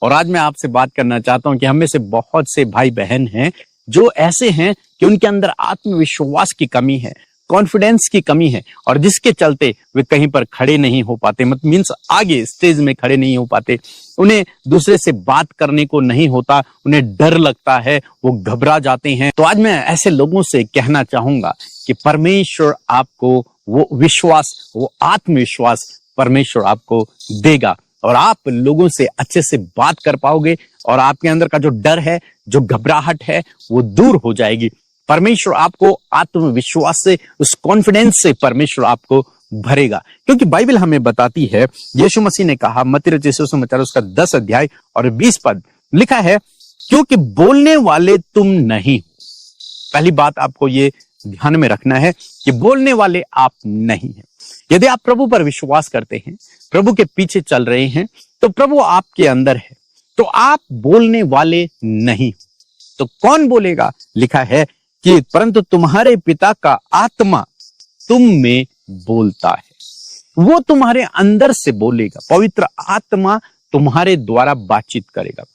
और आज मैं आपसे बात करना चाहता हूं कि हम में से बहुत से भाई बहन हैं जो ऐसे हैं कि उनके अंदर आत्मविश्वास की कमी है, कॉन्फिडेंस की कमी है, और जिसके चलते वे कहीं पर खड़े नहीं हो पाते, मतलब मीन्स आगे स्टेज में खड़े नहीं हो पाते। उन्हें दूसरे से बात करने को नहीं होता, उन्हें डर लगता है, वो घबरा जाते हैं। तो आज मैं ऐसे लोगों से कहना चाहूंगा कि परमेश्वर आपको वो विश्वास, वो आत्मविश्वास परमेश्वर आपको देगा और आप लोगों से अच्छे से बात कर पाओगे और आपके अंदर का जो डर है, जो घबराहट है, वो दूर हो जाएगी। परमेश्वर आपको आत्मविश्वास से, उस कॉन्फिडेंस से परमेश्वर आपको भरेगा, क्योंकि बाइबल हमें बताती है, यीशु मसीह ने कहा मत्ती रचित सुसमाचार उसका 10 अध्याय और 20 पद लिखा है, क्योंकि बोलने वाले तुम नहीं। पहली बात आपको ये ध्यान में रखना है कि बोलने वाले आप नहीं हैं। यदि आप प्रभु पर विश्वास करते हैं, प्रभु के पीछे चल रहे हैं, तो प्रभु आपके अंदर है, तो आप बोलने वाले नहीं। तो कौन बोलेगा? लिखा है कि परंतु तुम्हारे पिता का आत्मा तुम में बोलता है, वो तुम्हारे अंदर से बोलेगा, पवित्र आत्मा तुम्हारे द्वारा बातचीत करेगा।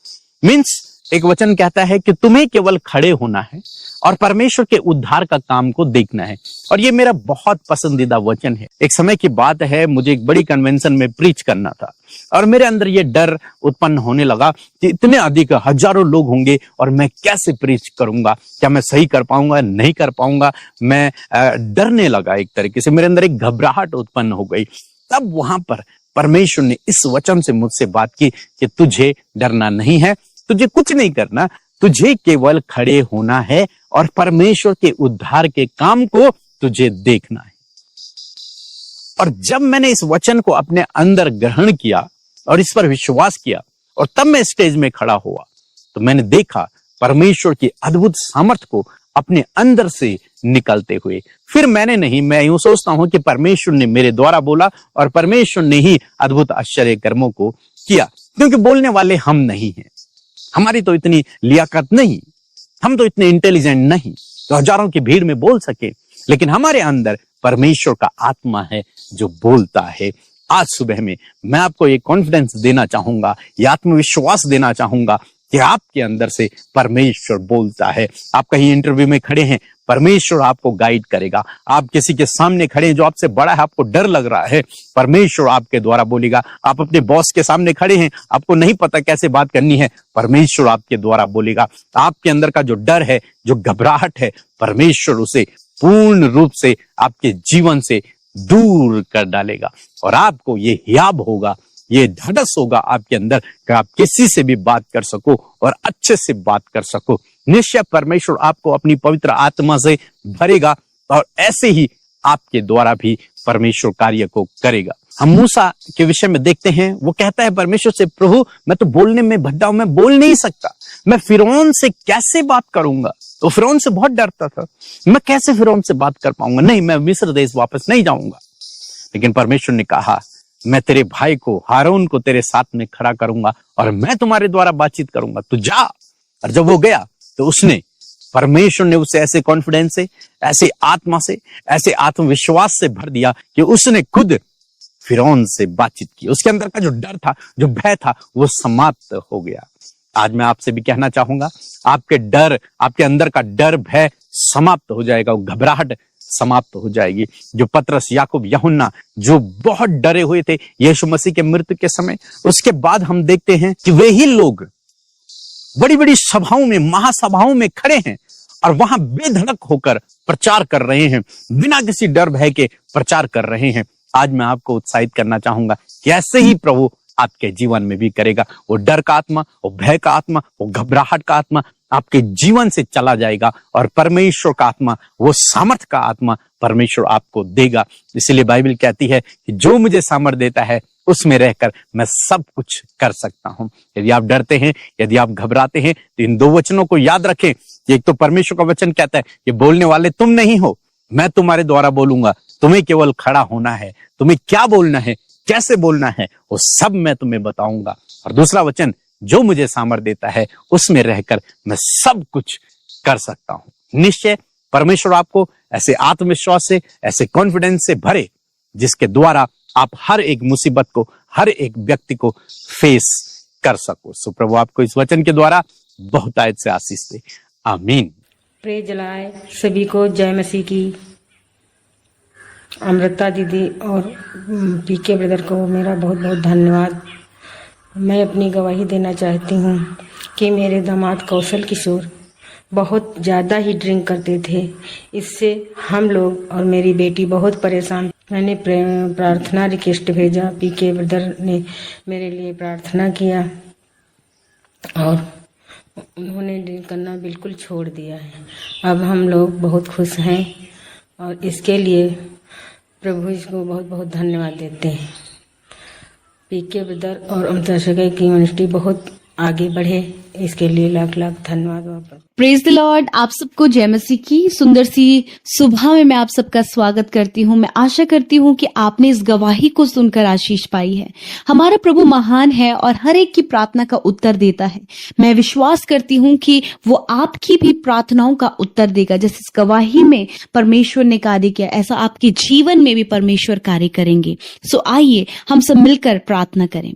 मीन्स एक वचन कहता है कि तुम्हें केवल खड़े होना है और परमेश्वर के उद्धार का काम को देखना है। और ये मेरा बहुत पसंदीदा वचन है। एक समय की बात है, मुझे एक बड़ी कन्वेंशन में प्रीच करना था और मेरे अंदर ये डर उत्पन्न होने लगा कि इतने अधिक हजारों लोग होंगे और मैं कैसे प्रीच करूंगा, क्या मैं सही कर पाऊंगा, नहीं कर पाऊंगा। मैं डरने लगा, एक तरीके से मेरे अंदर एक घबराहट उत्पन्न हो गई। तब वहां पर परमेश्वर ने इस वचन से मुझसे बात की कि तुझे डरना नहीं है, तुझे कुछ नहीं करना, तुझे केवल खड़े होना है और परमेश्वर के उद्धार के काम को तुझे देखना है। और जब मैंने इस वचन को अपने अंदर ग्रहण किया और इस पर विश्वास किया और तब मैं स्टेज में खड़ा हुआ, तो मैंने देखा परमेश्वर की अद्भुत सामर्थ को अपने अंदर से निकलते हुए। फिर मैं यूं सोचता हूं कि परमेश्वर ने मेरे द्वारा बोला और परमेश्वर ने ही अद्भुत आश्चर्य कर्मों को किया, क्योंकि बोलने वाले हम नहीं हैं। हमारी तो इतनी लियाकत नहीं, हम तो इतने इंटेलिजेंट नहीं तो हजारों की भीड़ में बोल सके, लेकिन हमारे अंदर परमेश्वर का आत्मा है जो बोलता है। आज सुबह में मैं आपको ये कॉन्फिडेंस देना चाहूंगा, ये आत्मविश्वास देना चाहूंगा कि आपके अंदर से परमेश्वर बोलता है। आप कहीं इंटरव्यू में खड़े हैं, परमेश्वर आपको गाइड करेगा। आप किसी के सामने खड़े हैं जो आपसे बड़ा है, आपको डर लग रहा है, परमेश्वर आपके द्वारा बोलेगा। आप अपने बॉस के सामने खड़े हैं, आपको नहीं पता कैसे बात करनी है, परमेश्वर आपके द्वारा बोलेगा। आपके अंदर का जो डर है, जो घबराहट है, परमेश्वर उसे पूर्ण रूप से आपके जीवन से दूर कर डालेगा और आपको ये हियाब होगा, ये ढाढ़स होगा आपके अंदर कि आप किसी से भी बात कर सको और अच्छे से बात कर सको। निश्चय परमेश्वर आपको अपनी पवित्र आत्मा से भरेगा और ऐसे ही आपके द्वारा भी परमेश्वर कार्य को करेगा। हम मूसा के विषय में देखते हैं, वो कहता है परमेश्वर से, प्रभु मैं तो बोलने में भद्दा हूं, मैं बोल नहीं सकता, मैं फिरौन से कैसे बात करूंगा। तो फिरौन से बहुत डरता था, मैं कैसे फिरौन से बात कर पाऊंगा, नहीं मैं मिस्र देश वापस नहीं जाऊंगा। लेकिन परमेश्वर ने कहा, मैं तेरे भाई को, हारून को तेरे साथ में खड़ा करूंगा और मैं तुम्हारे द्वारा बातचीत करूंगा, तू जा। और जब वो गया तो परमेश्वर ने उसे ऐसे कॉन्फिडेंस से, ऐसे आत्मा से, ऐसे आत्मविश्वास से भर दिया कि उसने खुद फिरौन से बातचीत की। उसके अंदर का जो डर था, जो भय था, वो समाप्त हो गया। आज मैं आपसे भी कहना चाहूंगा, आपके अंदर का डर, भय समाप्त हो जाएगा, वो घबराहट समाप्त हो जाएगी। जो पतरस, याकूब, यूहन्ना जो बहुत डरे हुए थे यीशु मसीह के मृत्यु के समय, उसके बाद हम देखते हैं कि वे ही लोग बड़ी बड़ी सभाओं में, महासभाओं में खड़े हैं और वहां बेधड़क होकर प्रचार कर रहे हैं, बिना किसी डर भय के प्रचार कर रहे हैं। आज मैं आपको उत्साहित करना चाहूंगा कि ऐसे ही प्रभु आपके जीवन में भी करेगा। वो डर का आत्मा, वो भय का आत्मा, वो घबराहट का आत्मा आपके जीवन से चला जाएगा और परमेश्वर का आत्मा, वो सामर्थ का आत्मा परमेश्वर आपको देगा। इसलिए बाइबल कहती है कि जो मुझे सामर्थ देता है उसमें रहकर मैं सब कुछ कर सकता हूं। यदि आप डरते हैं, यदि आप घबराते हैं, तो इन दो वचनों को याद रखें। एक तो परमेश्वर का वचन कहता है कि बोलने वाले तुम नहीं हो, मैं तुम्हारे द्वारा बोलूंगा, तुम्हें केवल खड़ा होना है, तुम्हें क्या बोलना है, कैसे बोलना है, वो सब मैं तुम्हें बताऊंगा। और दूसरा वचन, जो मुझे सामर्थ देता है उसमें रहकर मैं सब कुछ कर सकता हूं। निश्चय परमेश्वर आपको ऐसे आत्मविश्वास से, ऐसे कॉन्फिडेंस से भरे, जिसके द्वारा आप हर एक मुसीबत को, हर एक व्यक्ति को फेस कर सको। सो प्रभु आपको इस वचन के द्वारा बहुत आयत से आशीष दे। आमीन। प्रेज जलाए सभी को जय मसीह की। अमृता दीदी और पीके ब्रदर को मेरा बहुत बहुत धन्यवाद। मैं अपनी गवाही देना चाहती हूँ कि मेरे दामाद कौशल किशोर बहुत ज़्यादा ही ड्रिंक करते थे। इससे हम लोग और मेरी बेटी बहुत परेशान। मैंने प्रार्थना रिक्वेस्ट भेजा, पीके ब्रदर ने मेरे लिए प्रार्थना किया और उन्होंने ड्रिंक करना बिल्कुल छोड़ दिया है। अब हम लोग बहुत खुश हैं और इसके लिए प्रभु इसको बहुत बहुत धन्यवाद देते हैं। पीके ब्रदर और अमृता सगाई की मिनिस्ट्री बहुत आगे बढ़े, इसके लिए लाख लाख धन्यवाद। Praise the Lord. आप सबको जय मसीह की सुंदर सी सुबह में मैं आप सबका स्वागत करती हूँ। मैं आशा करती हूँ कि आपने इस गवाही को सुनकर आशीष पाई है। हमारा प्रभु महान है और हर एक की प्रार्थना का उत्तर देता है। मैं विश्वास करती हूँ कि वो आपकी भी प्रार्थनाओं का उत्तर देगा। जैसे इस गवाही में परमेश्वर ने कार्य किया, ऐसा आपके जीवन में भी परमेश्वर कार्य करेंगे। सो आइए हम सब मिलकर प्रार्थना करें।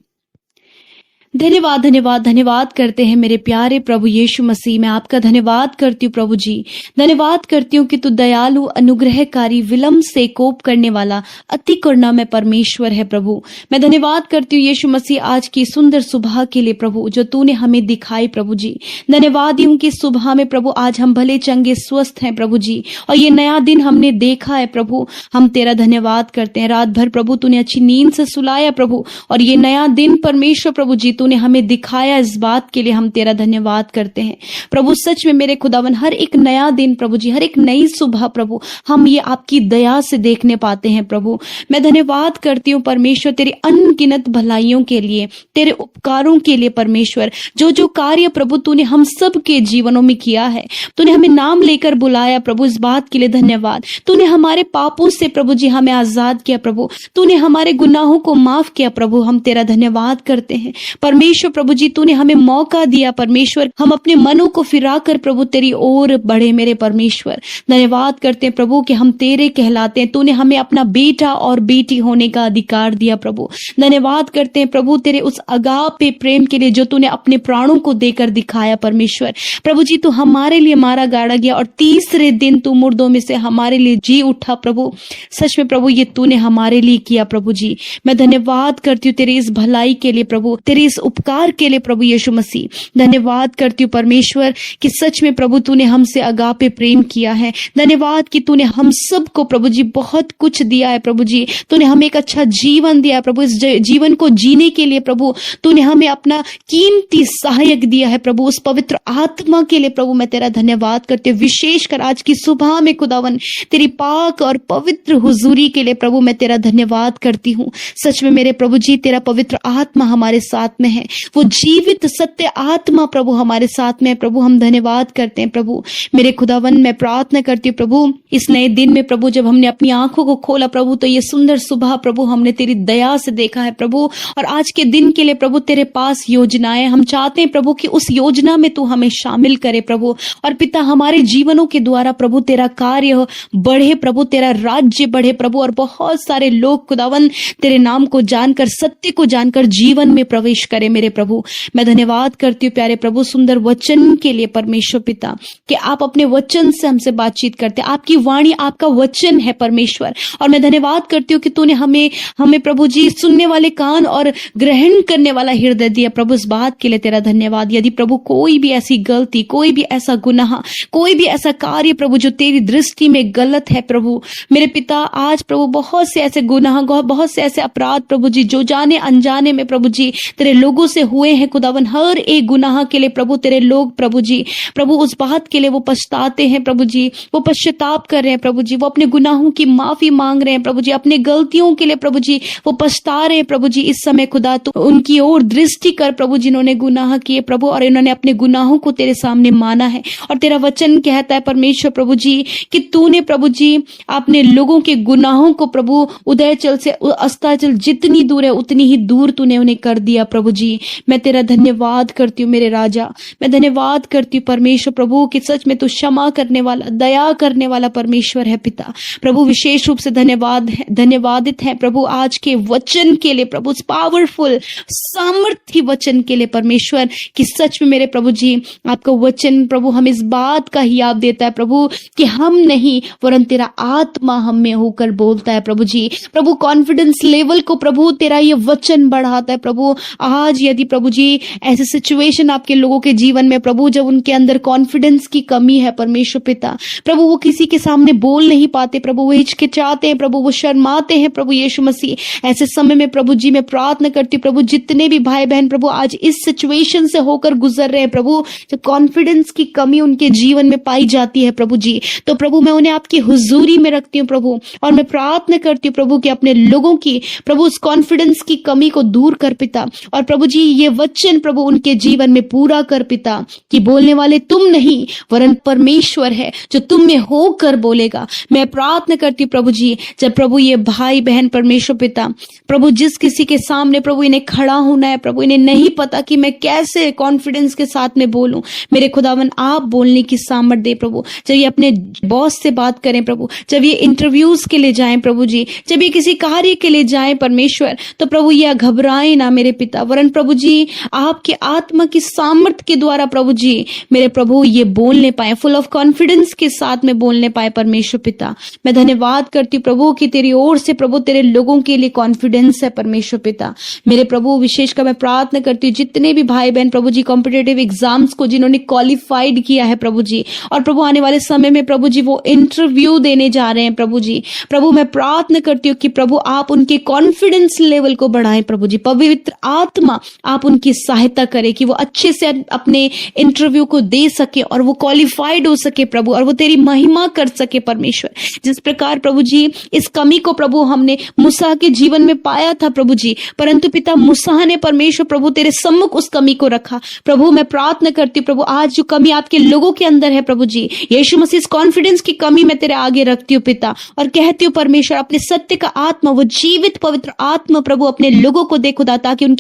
धन्यवाद धन्यवाद धन्यवाद करते हैं मेरे प्यारे प्रभु यीशु मसीह। मैं आपका धन्यवाद करती हूँ प्रभु जी। धन्यवाद करती हूँ कि तू दयालु, अनुग्रहकारी, विलंब से कोप करने वाला, अति करुणामय परमेश्वर है प्रभु। मैं धन्यवाद करती हूँ यीशु मसीह आज की सुंदर सुबह के लिए प्रभु, जो तूने हमें दिखाई प्रभु जी। धन्यवाद हूँ कि सुबह में प्रभु आज हम भले चंगे स्वस्थ हैं प्रभु जी, और ये नया दिन हमने देखा है प्रभु। हम तेरा धन्यवाद करते हैं। रात भर प्रभु तूने अच्छी नींद से सुलाया प्रभु, और ये नया दिन परमेश्वर प्रभु जी तूने हमें दिखाया। इस बात के लिए हम तेरा धन्यवाद करते हैं प्रभु। सच में मेरे खुदावन हर एक नया दिन प्रभु जी, हर एक नई सुबह प्रभु हम ये आपकी दया से देखने पाते हैं प्रभु। मैं धन्यवाद करती हूँ परमेश्वर तेरी अनगिनत भलाइयों के लिए, तेरे उपकारों के लिए परमेश्वर। जो जो कार्य प्रभु तूने हम सब के जीवनों में किया है, तूने हमें नाम लेकर बुलाया प्रभु, इस बात के लिए धन्यवाद। तूने हमारे पापों से प्रभु जी हमें आजाद किया प्रभु, तूने हमारे गुनाहों को माफ किया प्रभु। हम तेरा धन्यवाद करते हैं परमेश्वर प्रभु जी। तूने हमें मौका दिया परमेश्वर, हम अपने मनों को फिराकर प्रभु तेरी ओर बढ़े मेरे परमेश्वर। धन्यवाद करते हैं प्रभु कि हम तेरे कहलाते हैं। तूने हमें अपना बेटा और बेटी होने का अधिकार दिया प्रभु। धन्यवाद करते हैं प्रभु तेरे उस अगापे प्रेम के लिए जो तूने अपने प्राणों को देकर दिखाया परमेश्वर। प्रभु जी तू हमारे लिए मारा गाड़ा गया और तीसरे दिन तू मुर्दों में से हमारे लिए जी उठा प्रभु। सच में प्रभु ये तूने हमारे लिए किया प्रभु जी। मैं धन्यवाद करती हूँ तेरी इस भलाई के लिए प्रभु, तेरी इस उपकार के लिए प्रभु यीशु मसीह। धन्यवाद करती हूँ परमेश्वर कि सच में प्रभु तूने हमसे अगापे प्रेम किया है। धन्यवाद कि तूने हम सबको प्रभु जी बहुत कुछ दिया है प्रभु जी। तूने हमें एक अच्छा जीवन दिया प्रभु। इस जीवन को जीने के लिए प्रभु तूने हमें अपना कीमती सहायक दिया है प्रभु, उस पवित्र आत्मा के लिए प्रभु मैं तेरा धन्यवाद करती हूँ। विशेषकर आज की सुबह में खुदावन तेरी पाक और पवित्र हुजूरी के लिए प्रभु मैं तेरा धन्यवाद करती हूँ। सच में मेरे प्रभु जी तेरा पवित्र आत्मा हमारे साथ में है, वो जीवित सत्य आत्मा प्रभु हमारे साथ में प्रभु। हम धन्यवाद करते हैं प्रभु। मेरे खुदावन मैं प्रार्थना करती हूँ प्रभु इस नए दिन में प्रभु, जब हमने अपनी आंखों को खोला प्रभु तो ये सुंदर सुबह प्रभु हमने तेरी दया से देखा है प्रभु। और आज के दिन के लिए प्रभु तेरे पास योजनाएं, हम चाहते हैं प्रभु कि उस योजना में तू हमें शामिल करे प्रभु। और पिता हमारे जीवनों के द्वारा प्रभु तेरा कार्य बढ़े प्रभु, तेरा राज्य बढ़े प्रभु, और बहुत सारे लोग खुदावन तेरे नाम को जानकर, सत्य को जानकर जीवन में प्रवेश करे मेरे प्रभु। मैं धन्यवाद करती हूँ प्यारे प्रभु सुंदर वचन के लिए परमेश्वर पिता, कि आप अपने वचन से हमसे बातचीत करते, आपकी वाणी आपका वचन है परमेश्वर। और मैं धन्यवाद करती हूँ कि तूने हमें प्रभु जी सुनने वाले कान और ग्रहण करने वाला हृदय दिया प्रभु। इस बात के लिए तेरा धन्यवाद। यदि प्रभु कोई भी ऐसी गलती, कोई भी ऐसा गुनाह, कोई भी ऐसा कार्य प्रभु जो तेरी दृष्टि में गलत है प्रभु मेरे पिता, आज प्रभु बहुत से ऐसे गुनाह, बहुत से ऐसे अपराध प्रभु जी जो जाने अनजाने में प्रभु जी तेरे लोगों से हुए हैं खुदावन, हर एक गुनाह के लिए प्रभु तेरे लोग प्रभु जी प्रभु उस बात के लिए वो पछताते हैं प्रभु जी, वो पश्चाताप कर रहे हैं प्रभु जी, वो अपने गुनाहों की माफी मांग रहे हैं प्रभु जी, अपने गलतियों के लिए प्रभु जी वो पछता रहे हैं प्रभु जी। इस समय खुदा तू उनकी ओर दृष्टि कर प्रभु, जिन्होंने गुनाह किए प्रभु और इन्होंने अपने गुनाहों को तेरे सामने माना है। और तेरा वचन कहता है परमेश्वर प्रभु जी कि तूने प्रभु जी अपने लोगों के गुनाहों को प्रभु उदयचल से अस्ताचल जितनी दूर है उतनी ही दूर तूने उन्हें कर दिया प्रभु जी। मैं तेरा धन्यवाद करती हूँ मेरे राजा, मैं धन्यवाद करती हूँ परमेश्वर प्रभु कि सच में तू क्षमा करने वाला, दया करने वाला परमेश्वर है पिता। प्रभु विशेष रूप से धन्यवादित है प्रभु आज के वचन के लिए प्रभु, पावरफुल सामर्थ्य वचन के लिए परमेश्वर, कि सच में मेरे प्रभु जी आपका वचन प्रभु हम इस बात का ही याद देता है प्रभु कि हम नहीं वरन तेरा आत्मा हम में होकर बोलता है प्रभु जी। प्रभु कॉन्फिडेंस लेवल को प्रभु तेरा ये वचन बढ़ाता है प्रभु। आज यदि प्रभु जी ऐसे सिचुएशन आपके लोगों के जीवन में प्रभु, जब उनके अंदर कॉन्फिडेंस की कमी है परमेश्वर पिता, प्रभु वो किसी के सामने बोल नहीं पाते प्रभु, वो हिचकिचाते हैं प्रभु, वो शर्माते हैं प्रभु यीशु मसीह, ऐसे समय में प्रभु जी मैं प्रार्थना करती हूँ प्रभु जितने भी भाई बहन प्रभु आज इस सिचुएशन से होकर गुजर रहे हैं प्रभु, जब कॉन्फिडेंस की कमी उनके जीवन में पाई जाती है प्रभु जी, तो प्रभु मैं उन्हें आपकी हुजूरी में रखती हूँ प्रभु, और मैं प्रार्थना करती हूँ प्रभु कि अपने लोगों की प्रभु उस कॉन्फिडेंस की कमी को दूर कर पिता, और प्रभु जी ये वचन प्रभु उनके जीवन में पूरा कर पिता, कि बोलने वाले तुम नहीं वरन परमेश्वर है जो तुम में होकर बोलेगा। मैं प्रार्थना करती हूँ प्रभु जी जब प्रभु ये भाई बहन परमेश्वर पिता प्रभु जिस किसी के सामने प्रभु इन्हें खड़ा होना है प्रभु, इन्हें नहीं पता कि मैं कैसे कॉन्फिडेंस के साथ में बोलूं, मेरे खुदावन आप बोलने की सामर्थ दे प्रभु। जब ये अपने बॉस से बात करें प्रभु, जब ये इंटरव्यूज के लिए जाएं प्रभु जी, जब ये किसी कार्य के लिए जाएं परमेश्वर, तो प्रभु यह घबराए ना मेरे पिता, वरन प्रभु जी आपके आत्मा की सामर्थ के द्वारा प्रभु जी मेरे प्रभु ये बोलने पाए, फुल ऑफ कॉन्फिडेंस के साथ में बोलने पाए परमेश्वर पिता। मैं धन्यवाद करती हूँ प्रभु कि तेरी ओर से प्रभु तेरे लोगों के लिए कॉन्फिडेंस है परमेश्वर पिता। मेरे प्रभु विशेषकर मैं प्रार्थना करती हूँ जितने भी भाई बहन प्रभु जी कॉम्पिटेटिव एग्जाम्स को जिन्होंने क्वालिफाइड किया है प्रभु जी, और प्रभु आने वाले समय में प्रभु जी वो इंटरव्यू देने जा रहे हैं प्रभु जी, प्रभु मैं प्रार्थना करती हूँ कि प्रभु आप उनके कॉन्फिडेंस लेवल को बढ़ाएं प्रभु जी, पवित्र आत्मा आप उनकी सहायता करें कि वो अच्छे से अपने इंटरव्यू को दे सके और वो क्वालिफाइड हो सके प्रभु, और वो तेरी महिमा कर सके परमेश्वर। जिस प्रकार प्रभु जी इस कमी को प्रभु हमने मूसा के जीवन में पाया था प्रभु जी, परंतु पिता मूसा ने परमेश्वर प्रभु तेरे सम्मुख उस कमी को रखा प्रभु। मैं प्रार्थना करती हूँ प्रभु आज जो कमी आपके लोगों के अंदर है प्रभु जी, यीशु मसीह इस कॉन्फिडेंस की कमी मैं तेरे आगे रखती हूँ पिता, और कहती हूँ परमेश्वर अपने सत्य का आत्मा, वो जीवित पवित्र आत्मा प्रभु अपने लोगों को दे खुदा, ताकि उनके